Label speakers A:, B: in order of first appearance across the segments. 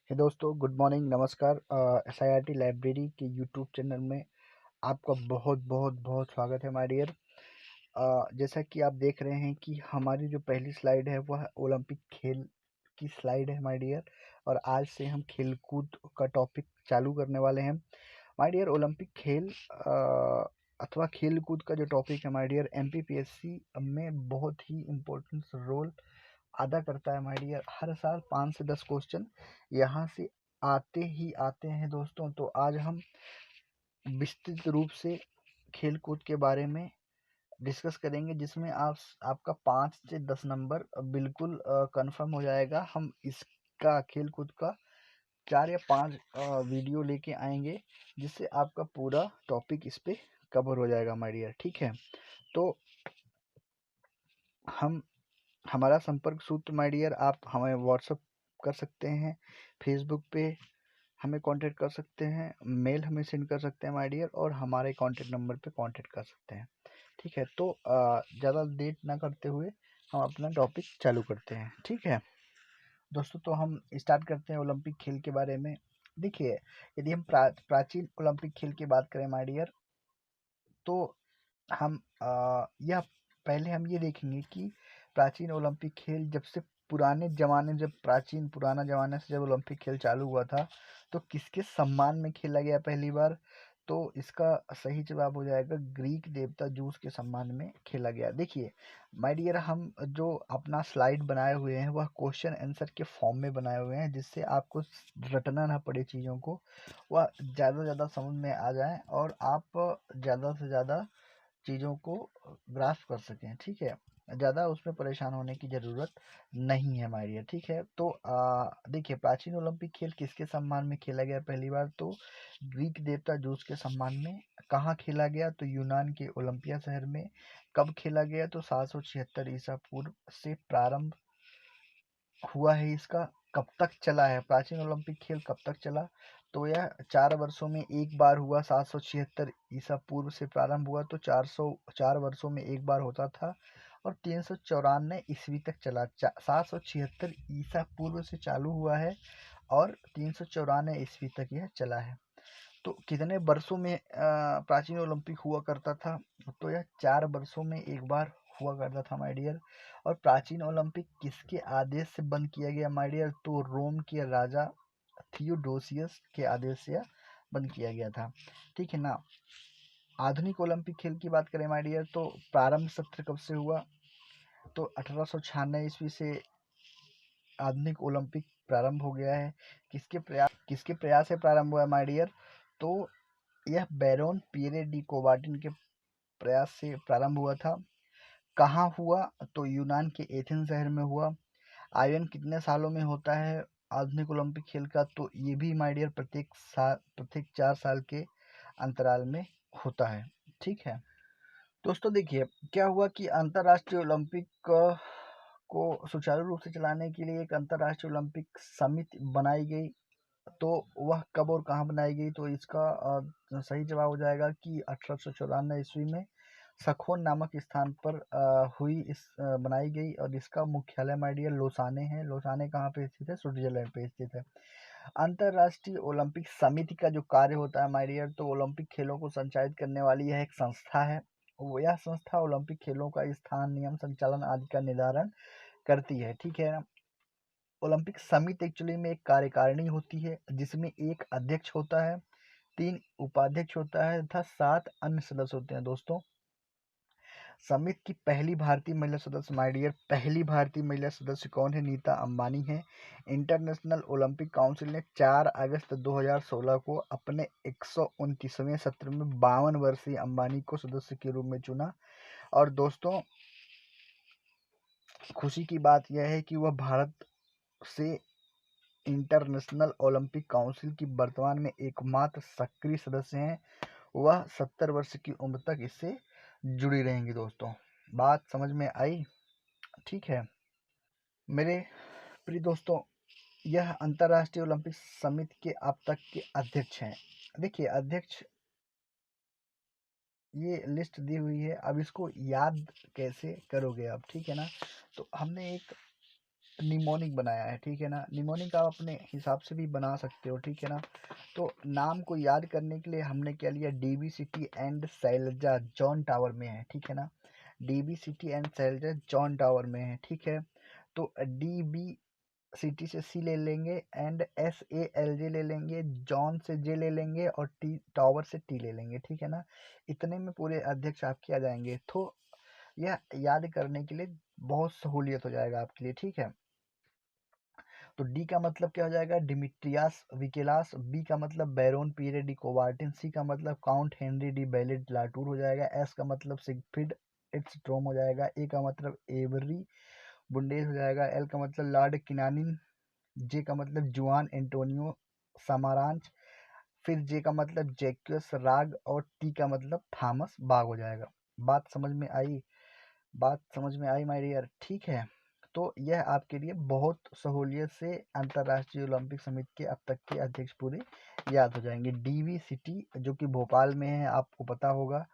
A: हे दोस्तों, good morning, नमस्कार। एसआईआरटी library के यूट्यूब चैनल में आपका बहुत बहुत बहुत स्वागत है माय डियर। जैसा कि आप देख रहे हैं कि हमारी जो पहली स्लाइड है वह ओलंपिक खेल की स्लाइड है माय डियर। और आज से हम खेल कूद का टॉपिक चालू करने वाले हैं माय डियर। ओलंपिक खेल अथवा खेल कूद का जो टॉपिक है माय डियर, एमपीपीएससी में बहुत ही इम्पोर्टेंट रोल अदा करता है माय डियर। हर साल 5 से 10 क्वेश्चन यहाँ से आते ही आते हैं दोस्तों। तो आज हम विस्तृत रूप से खेल कूद के बारे में डिस्कस करेंगे, जिसमें आपका 5 से 10 नंबर बिल्कुल कंफर्म हो जाएगा। हम इसका खेल कूद का 4 या 5 वीडियो लेके आएंगे, जिससे आपका पूरा टॉपिक इस पे कवर हो जाएगा माय डियर। ठीक है, तो हम हमारा संपर्क सूत्र माय डियर, आप हमें व्हाट्सअप कर सकते हैं, फेसबुक पे हमें कांटेक्ट कर सकते हैं, मेल हमें सेंड कर सकते हैं माय डियर, और हमारे कांटेक्ट नंबर पे कांटेक्ट कर सकते हैं। ठीक है, तो ज़्यादा लेट ना करते हुए हम अपना टॉपिक चालू करते हैं। ठीक है दोस्तों, तो हम स्टार्ट करते हैं ओलंपिक खेल के बारे में। देखिए, यदि हम प्राचीन ओलंपिक खेल की बात करें माय डियर, तो हम यह पहले हम ये देखेंगे कि प्राचीन ओलंपिक खेल जब से पुराने ज़माने जब प्राचीन पुराना ज़माने से जब ओलंपिक खेल चालू हुआ था, तो किसके सम्मान में खेला गया पहली बार। तो इसका सही जवाब हो जाएगा ग्रीक देवता जूस के सम्मान में खेला गया। देखिए माय डियर, हम जो अपना स्लाइड बनाए हुए हैं वह क्वेश्चन आंसर के फॉर्म में बनाए हुए हैं, जिससे आपको रटना ना पड़े चीज़ों को, वह ज़्यादा से ज़्यादा समझ में आ जाए और आप ज़्यादा से ज़्यादा चीज़ों को ग्रास्प कर सकें। ठीक है, ज़्यादा उसमें परेशान होने की ज़रूरत नहीं है हमारी ये। ठीक है, तो देखिए, प्राचीन ओलंपिक खेल किसके सम्मान में खेला गया पहली बार, तो ग्रीक देवता जूस के सम्मान में। कहाँ खेला गया, तो यूनान के ओलंपिया शहर में। कब खेला गया, तो 776 ईसा पूर्व से प्रारंभ हुआ है इसका। कब तक चला है प्राचीन ओलंपिक खेल, कब तक चला, तो यह 4 वर्षों में एक बार हुआ। 776 ईसा पूर्व से प्रारंभ हुआ तो 404 वर्षों में एक बार होता था, और 394 ईस्वी तक चला। 776 ईसा पूर्व से चालू हुआ है और 394 ईस्वी तक यह चला है। तो कितने वर्षों में प्राचीन ओलंपिक हुआ करता था, तो यह 4 वर्षों में एक बार हुआ करता था माय डियर। और प्राचीन ओलंपिक किसके आदेश से बंद किया गया माय डियर, तो रोम के राजा थियोडोसियस के आदेश से यह बंद किया गया था। ठीक है ना। आधुनिक ओलंपिक खेल की बात करें माय डियर, तो प्रारंभ सत्र कब से हुआ, तो 1896 ईस्वी से आधुनिक ओलंपिक प्रारंभ हो गया है। किसके प्रयास से प्रारंभ हुआ है माय डियर, तो यह बैरोन पियरे डी कोबार्टिन के प्रयास से प्रारंभ हुआ था। कहाँ हुआ, तो यूनान के एथेंस शहर में हुआ। आयोजन कितने सालों में होता है आधुनिक ओलंपिक खेल का, तो ये भी माय डियर प्रत्येक 4 साल के अंतराल में होता है। ठीक है दोस्तों, देखिए क्या हुआ कि अंतर्राष्ट्रीय ओलंपिक को सुचारू रूप से चलाने के लिए एक अंतर्राष्ट्रीय ओलंपिक समिति बनाई गई। तो वह कब और कहाँ बनाई गई, तो इसका सही जवाब हो जाएगा कि 1894 ईस्वी में सखोन नामक स्थान पर बनाई गई। और इसका मुख्यालय माय डियर लोसाने है। लोसाने कहाँ पे स्थित है, स्विट्जरलैंड पे स्थित है। अंतर्राष्ट्रीय ओलंपिक समिति का जो कार्य होता है माय डियर, तो ओलंपिक खेलों को संचालित करने वाली यह एक संस्था है। यह संस्था ओलंपिक खेलों का स्थान, नियम, संचालन आदि का निर्धारण करती है। ठीक है, ओलंपिक समिति एक्चुअली में एक कार्यकारिणी होती है, जिसमें एक अध्यक्ष होता है, 3 उपाध्यक्ष होता है तथा 7 अन्य सदस्य होते हैं दोस्तों। समिति की पहली भारतीय महिला सदस्य माय डियर, पहली भारतीय महिला सदस्य कौन है, नीता अंबानी है। इंटरनेशनल ओलंपिक काउंसिल ने 4 अगस्त 2016 को अपने 129वें सत्र में 52 वर्षीय अंबानी को सदस्य के रूप में चुना। और दोस्तों, खुशी की बात यह है कि वह भारत से इंटरनेशनल ओलंपिक काउंसिल की वर्तमान में एकमात्र सक्रिय सदस्य हैं। वह 70 वर्ष की उम्र तक इससे जुड़ी रहेंगी दोस्तों। बात समझ में आई। ठीक है मेरे प्रिय दोस्तों, यह अंतर्राष्ट्रीय ओलंपिक समिति के अब तक के अध्यक्ष हैं। देखिए, अध्यक्ष ये लिस्ट दी हुई है, अब इसको याद कैसे करोगे आप, ठीक है ना। तो हमने एक निमोनिक बनाया है, ठीक है ना। निमोनिक आप अपने हिसाब से भी बना सकते हो, ठीक है ना। तो नाम को याद करने के लिए हमने क्या लिया, DB city and Shailaja John tower में है, ठीक है ना। DB city and Shailaja John tower में है, ठीक है। तो डीबी सिटी से सी ले लेंगे एंड SALJ ले लेंगे, जॉन से J ले लेंगे और टी टावर से T ले लेंगे, ठीक है ना। इतने में पूरे अध्यक्ष आपके आ जाएंगे। तो यह याद करने के लिए बहुत सहूलियत हो जाएगा आपके लिए, ठीक है। तो डी का मतलब क्या हो जाएगा, डिमिट्रियास विकेलास। बी का मतलब बैरोन पियरे डी कोवार्टिन। सी का मतलब count Henry D ballot Latur हो जाएगा। एस का मतलब सिगफ्रिड इट्सट्रोम हो जाएगा। ए का मतलब एवरी बुंडेज हो जाएगा। एल का मतलब लॉर्ड किनानिन। जे का मतलब जुआन एंटोनियो समारांच। फिर जे का मतलब जैक्यूस राग और टी का मतलब थॉमस बाग हो जाएगा। बात समझ में आई माय डियर, ठीक है। तो यह आपके लिए बहुत सहूलियत से अंतर्राष्ट्रीय ओलंपिक समिति के अब तक के अध्यक्ष पूरे याद हो जाएंगे। डीवी सिटी जो कि भोपाल में है, आपको पता होगा।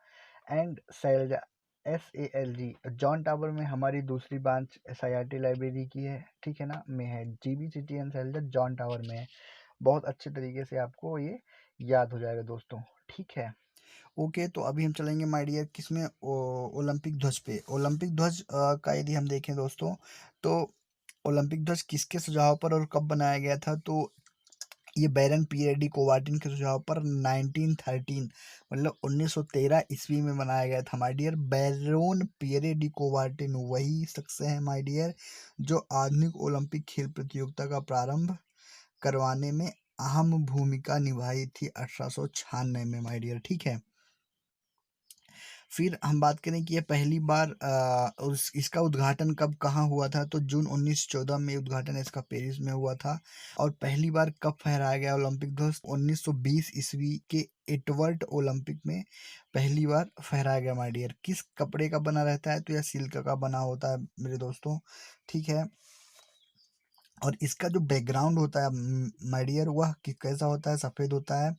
A: And Shailaja SALG John tower में हमारी दूसरी ब्रांच SIRT लाइब्रेरी की है, ठीक है ना, में है। DV city and Shailaja John tower में है। बहुत अच्छे तरीके से आपको ये याद हो जाएगा दोस्तों, ठीक है। ओके, तो अभी हम चलेंगे माय डियर किसमें, ओलंपिक ध्वज पे। ओलंपिक ध्वज का यदि हम देखें दोस्तों, तो ओलंपिक ध्वज किसके सुझाव पर और कब बनाया गया था, तो ये बैरन पियरे डी कोवार्टिन के सुझाव पर 1913 मतलब 1913 ईस्वी में बनाया गया था my dear. Baron Pierre de Coubertin वही शख्स है माय डियर जो आधुनिक ओलंपिक खेल प्रतियोगिता का प्रारंभ करवाने में अहम भूमिका निभाई थी 1896 में माय डियर, ठीक है। फिर हम बात करें कि ये पहली बार इसका उद्घाटन कब कहाँ हुआ था, तो जून 1914 में उद्घाटन इसका पेरिस में हुआ था। और पहली बार कब फहराया गया ओलंपिक ध्वज, 1920 ईस्वी के एटवर्ट ओलंपिक में पहली बार फहराया गया माय डियर। किस कपड़े का बना रहता है, तो यह सिल्क का बना होता है मेरे दोस्तों, ठीक है। और इसका जो बैकग्राउंड होता है माय डियर वह कैसा होता है, सफ़ेद होता है।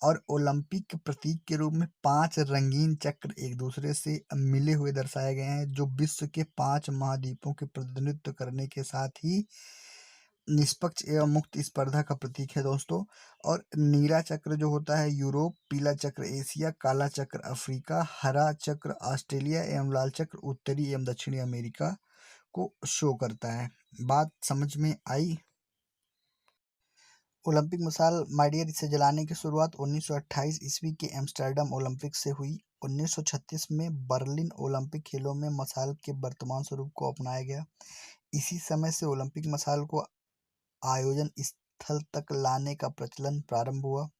A: और ओलंपिक के प्रतीक के रूप में 5 रंगीन चक्र एक दूसरे से मिले हुए दर्शाए गए हैं, जो विश्व के 5 महाद्वीपों के प्रतिनिधित्व करने के साथ ही निष्पक्ष एवं मुक्त स्पर्धा का प्रतीक है दोस्तों। और नीला चक्र जो होता है यूरोप, पीला चक्र एशिया, काला चक्र अफ्रीका, हरा चक्र ऑस्ट्रेलिया एवं लाल चक्र उत्तरी एवं दक्षिणी अमेरिका को शो करता है। बात समझ में आई। ओलंपिक मशाल माय डियर इसे जलाने की शुरुआत 1928 ईस्वी के एम्स्टर्डम ओलंपिक से हुई। 1936 में बर्लिन ओलंपिक खेलों में मशाल के वर्तमान स्वरूप को अपनाया गया। इसी समय से ओलंपिक मशाल को आयोजन स्थल तक लाने का प्रचलन प्रारंभ हुआ।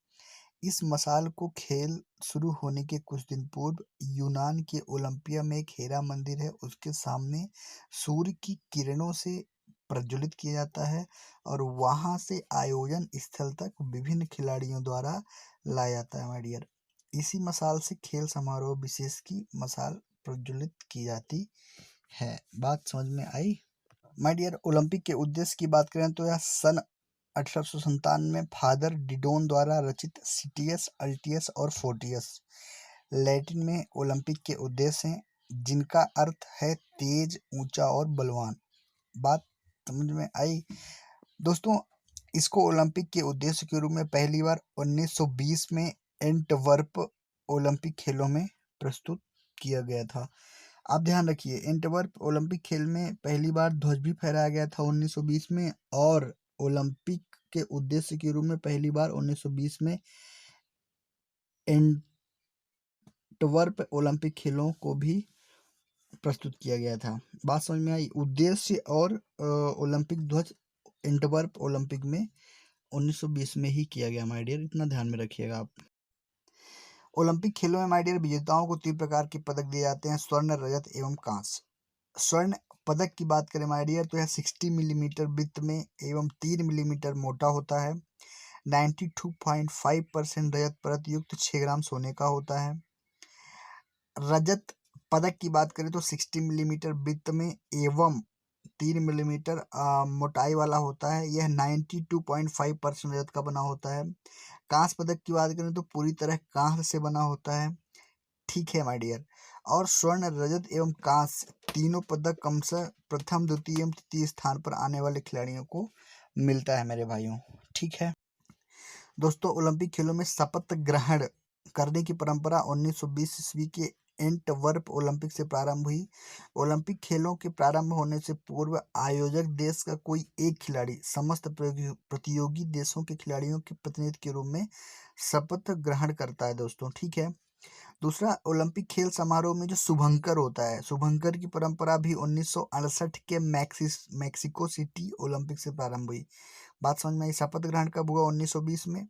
A: इस मशाल को खेल शुरू होने के कुछ दिन पूर्व यूनान के ओलंपिया में एक हेरा मंदिर है, उसके सामने सूर्य की किरणों से प्रज्वलित किया जाता है और वहां से आयोजन स्थल तक विभिन्न खिलाड़ियों द्वारा लाया जाता है माय डियर। इसी मशाल से खेल समारोह विशेष की मशाल प्रज्वलित की जाती है। बात समझ में आई। माय डियर ओलंपिक के उद्देश्य की बात करें तो यह सन 1897 में फादर डिडोन द्वारा रचित सिटियस अल्टियस और फोर्टियस लैटिन में ओलंपिक के उद्देश्य हैं, जिनका अर्थ है तेज, ऊंचा और बलवान। बात समझ में आई दोस्तों। इसको ओलंपिक के उद्देश्य के रूप में पहली बार 1920 में एंटवर्प ओलंपिक खेलों में प्रस्तुत किया गया था। आप ध्यान रखिए, एंटवर्प ओलंपिक खेल में पहली बार ध्वज भी फहराया गया था 1920 में, और ओलंपिक के उद्देश्य के रूप में पहली बार 1920 में एंटवर्प ओलंपिक खेलों को भी प्रस्तुत किया गया था। बात समझ में आई। उद्देश्य और ओलंपिक ध्वज एंटवर्प ओलंपिक में 1920 में ही किया गया माय डियर, इतना ध्यान में रखिएगा आप। ओलंपिक खेलों में माय डियर विजेताओं को 3 प्रकार के पदक दिए जाते हैं, स्वर्ण, रजत एवं कांस्य। स्वर्ण पदक की बात करें माय डियर तो यह 60 मिलीमीटर वृत्त में एवं 3 मिलीमीटर मोटा होता है। 92.5% रजत परत युक्त 6 ग्राम सोने का होता है। रजत पदक की बात करें तो 60 मिलीमीटर वृत्त में एवं 3 मिलीमीटर मोटाई वाला होता है। यह 92.5% रजत का बना होता है। कांस्य पदक की बात करें तो पूरी तरह कांस्य से बना होता है, ठीक है माय डियर। और स्वर्ण, रजत एवं कांस्य तीनों पदक क्रमशः प्रथम, द्वितीय एवं तृतीय स्थान पर आने वाले खिलाड़ियों को मिलता है मेरे भाइयों। ठीक है दोस्तों, ओलंपिक खेलों में शपथ ग्रहण करने की परंपरा 1920 ईस्वी के एंटवर्प ओलंपिक से प्रारंभ हुई। ओलंपिक खेलों के प्रारंभ होने से पूर्व आयोजक देश का कोई एक खिलाड़ी समस्त प्रतियोगी देशों के खिलाड़ियों के प्रतिनिधि के रूप में शपथ ग्रहण करता है दोस्तों। ठीक है, दूसरा, ओलंपिक खेल समारोह में जो शुभंकर होता है, शुभंकर की परंपरा भी 1968 के मैक्सिको सिटी ओलंपिक से प्रारंभ हुई। बात समझ में आई। शपथ ग्रहण कब हुआ? 1920 में।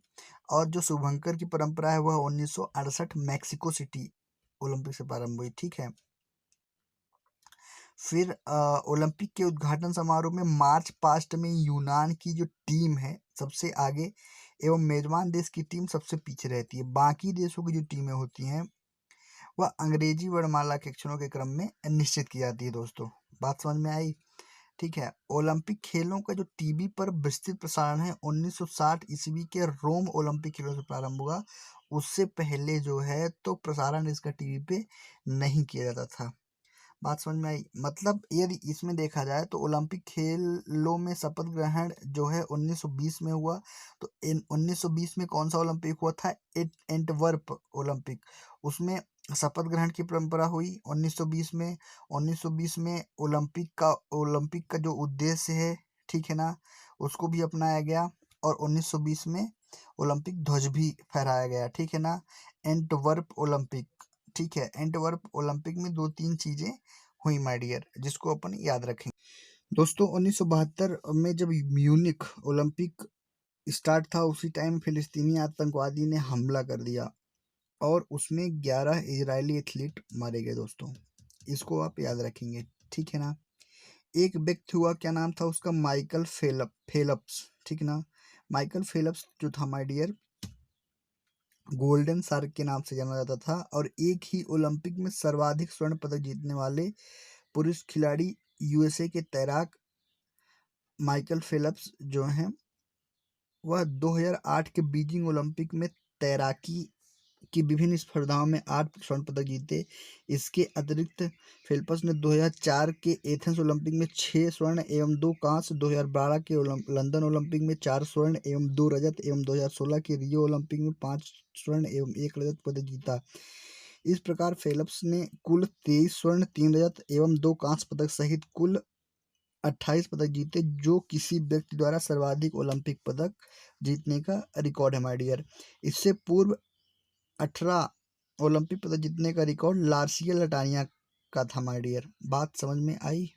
A: और जो शुभंकर की परंपरा है वह 1968 मैक्सिको सिटी ओलंपिक से प्रारंभ हुई। ठीक है, फिर ओलंपिक के उद्घाटन समारोह में मार्च पास्ट में यूनान की जो टीम है सबसे आगे एवं मेजबान देश की टीम सबसे पीछे रहती है। बाकी देशों की जो टीमें होती हैं वह अंग्रेजी वर्णमाला के अक्षरों के क्रम में निश्चित की जाती है दोस्तों। बात समझ में आई? ठीक है, ओलंपिक खेलों का जो टीवी पर विस्तृत प्रसारण है 1960 ईस्वी के रोम ओलंपिक खेलों से प्रारंभ हुआ। उससे पहले जो है तो प्रसारण इसका टीवी पे नहीं किया जाता था। बात समझ में आई? मतलब यदि इसमें देखा जाए तो ओलंपिक खेलों में शपथ ग्रहण जो है 1920 में हुआ। तो 1920 में कौन सा ओलंपिक हुआ था? एंटवर्प ओलंपिक, उसमें शपथ ग्रहण की परंपरा हुई 1920 में। 1920 में ओलंपिक का जो उद्देश्य है, ठीक है ना, उसको भी अपनाया गया। और 1920 में ओलंपिक ध्वज भी फहराया गया। ठीक है ना, एंटवर्प ओलंपिक। ठीक है, एंटवर्प ओलंपिक में 2-3 चीजें हुई माय डियर, जिसको अपन याद रखेंगे दोस्तों। 1972 में जब म्यूनिख ओलंपिक स्टार्ट था उसी टाइम फिलिस्तीनी आतंकवादी ने हमला कर दिया और उसमें 11 इजरायली एथलीट मारे गए दोस्तों। इसको आप याद रखेंगे। ठीक है ना, एक व्यक्ति हुआ, क्या नाम था उसका? Michael Phelps. ठीक ना, माइकल फेलप्स जो था माय डियर गोल्डन शार्क के नाम से जाना जाता था। और एक ही ओलंपिक में सर्वाधिक स्वर्ण पदक जीतने वाले पुरुष खिलाड़ी यूएसए के तैराक माइकल फेलप्स जो हैं वह 2008 के बीजिंग ओलंपिक में तैराकी की विभिन्न स्पर्धाओं में 8 स्वर्ण पदक जीते। इसके अतिरिक्त फेल्प्स ने 2004 के एथेंस ओलंपिक में 6 स्वर्ण एवं 2 कांस्य, 2012 के लंदन ओलंपिक में 4 स्वर्ण एवं 2 रजत एवं 2016 के रियो ओलंपिक में 5 स्वर्ण एवं 1 रजत पदक जीता। इस प्रकार फेल्प्स ने कुल 23 स्वर्ण, 3 रजत एवं 2 कांस्य पदक सहित कुल 28 पदक जीते, जो किसी व्यक्ति द्वारा सर्वाधिक ओलंपिक पदक जीतने का रिकॉर्ड है माय डियर। इससे पूर्व 18 ओलंपिक पदक जीतने का रिकॉर्ड लार्सिया लटानिया का था माय डियर। बात समझ में आई?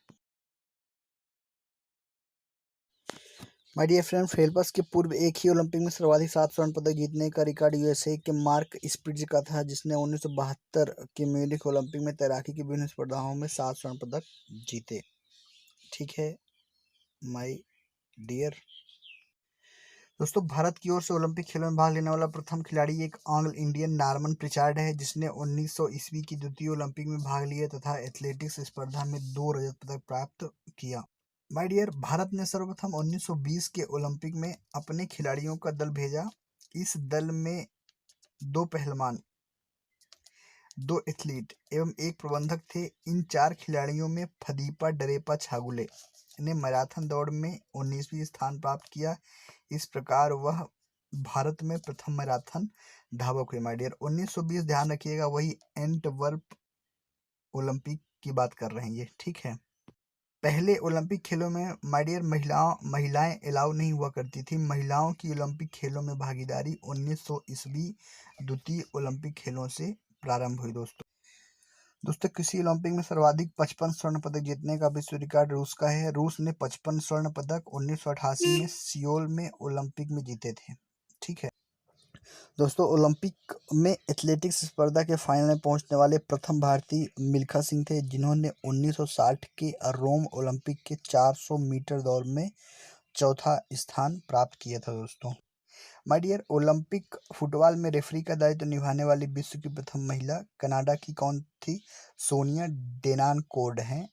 A: माय डियर फ्रेंड, फेल्प्स के पूर्व एक ही ओलंपिक में सर्वाधिक 7 स्वर्ण पदक जीतने का रिकॉर्ड यूएसए के मार्क स्पिट्ज का था, जिसने 1972 के म्यूनिख ओलंपिक में तैराकी की विभिन्न स्पर्धाओं में 7 स्वर्ण पदक जीते। ठीक है माय डियर दोस्तों, भारत की ओर से ओलंपिक खेलों में भाग लेने वाला प्रथम खिलाड़ी एक एंग्लो इंडियन नॉर्मन प्रिचार्ड है, जिसने 1900 ईस्वी की द्वितीय ओलंपिक में भाग लिया तथा एथलेटिक्स स्पर्धा में 2 रजत पदक प्राप्त किया। माय डियर, भारत ने सर्वप्रथम 1920 के ओलंपिक में अपने खिलाड़ियों का दल भेजा। इस दल में 2 पहलवान, 2 एथलीट एवं 1 प्रबंधक थे। इन 4 खिलाड़ियों में फदीपा डरेपा छागुले ने मैराथन दौड़ में 19वीं स्थान प्राप्त किया। इस प्रकार वह भारत में प्रथम मैराथन धावक हुए माय डियर। 1920 ध्यान रखिएगा, वही एंटवर्प ओलंपिक की बात कर रहे हैं ये। ठीक है, पहले ओलंपिक खेलों में माय डियर महिलाएं अलाउ नहीं हुआ करती थी। महिलाओं की ओलंपिक खेलों में भागीदारी 1900 ईस्वी द्वितीय ओलंपिक खेलों से प्रारंभ हुई दोस्तों, किसी ओलंपिक में सर्वाधिक 55 स्वर्ण पदक जीतने का विश्व रिकॉर्ड रूस का है। रूस ने 55 स्वर्ण पदक 1988 में सियोल में ओलंपिक में जीते थे। ठीक है दोस्तों, ओलंपिक में एथलेटिक्स स्पर्धा के फाइनल में पहुंचने वाले प्रथम भारतीय मिल्खा सिंह थे, जिन्होंने 1960 के रोम ओलंपिक के 400 मीटर दौड़ में चौथा स्थान प्राप्त किया था दोस्तों। माय डियर, ओलंपिक फुटबॉल में रेफरी का दायित्व निभाने वाली विश्व की प्रथम महिला कनाडा की कौन थी? सोनिया डेनानकोर्ड हैं,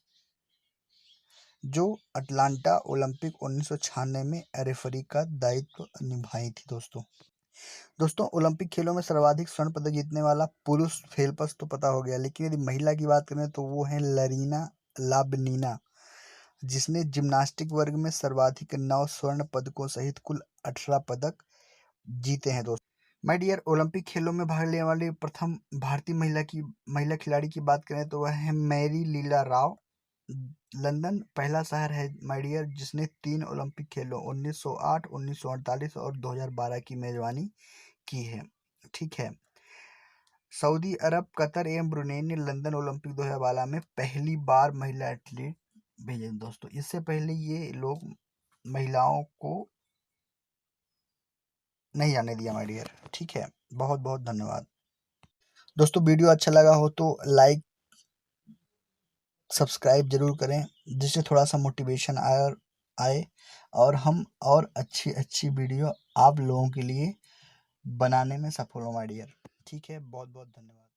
A: जो अटलांटा ओलंपिक 1996 में रेफरी का दायित्व निभाई थी दोस्तों, ओलंपिक खेलों में सर्वाधिक स्वर्ण पदक जीतने वाला पुरुष फेल्प्स तो पता हो गया, लेकिन यदि महिला की बात करें तो वो है लरीना लाबनीना, जिसने जिम्नास्टिक वर्ग में सर्वाधिक 9 स्वर्ण पदकों सहित कुल 18 पदक जीते हैं दोस्तों। माय डियर, ओलंपिक खेलों में भाग लेने वाली प्रथम भारतीय महिला खिलाड़ी की बात करें तो वह है मैरी लीला राव। लंदन पहला शहर है माय डियर जिसने 3 ओलंपिक खेलों 1908, 1948 और 2012 की मेजबानी की है। ठीक है। सऊदी अरब, कतर एवं ब्रुनेई ने लंदन ओलंपिक 2012 में पहली बार महिला एथलीट भेजे दोस्तों। इससे पहले ये लोग महिलाओं को नहीं आने दिया माय डियर। ठीक है, बहुत बहुत धन्यवाद दोस्तों। वीडियो अच्छा लगा हो तो लाइक सब्सक्राइब जरूर करें, जिससे थोड़ा सा मोटिवेशन आए और हम और अच्छी अच्छी वीडियो आप लोगों के लिए बनाने में सफल हो माय डियर। ठीक है, बहुत बहुत धन्यवाद।